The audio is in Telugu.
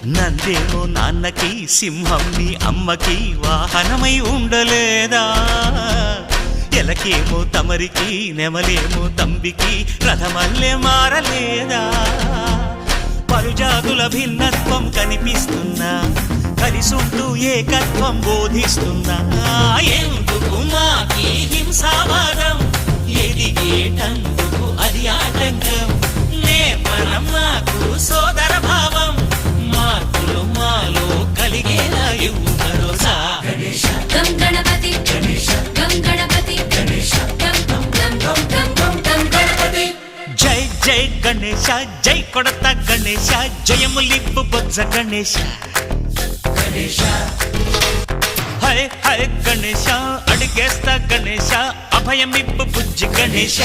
నందేమో నాన్నకి సింహం నీ అమ్మకి వాహనమై ఉండలేదా ఎలకేమో తమరికి నెమలేమో తంబికి రథమల్లే మారలేదా పలుజాతుల భిన్నత్వం కనిపిస్తున్నా కలిసుంటూ ఏకత్వం బోధిస్తున్నా ఎందుకు మాకి హింసావాదం ఎదిగేటందుకు అది ఆటంకం నేపరం నాకు సోదర భావం మార్పులు మాలో కలిగేలా ఇవ్వు భరోసా గం గణపతి గం గణపతి గం గం గం గం గం గం గణపతి జై జై గణేశ జై కొడత గణేశ జయములిప్పు బొజ్జ గణేశ హై హై గణేశ అడిగేస్తా గణేశ అభయమిప్పు బుజ్జి గణేశ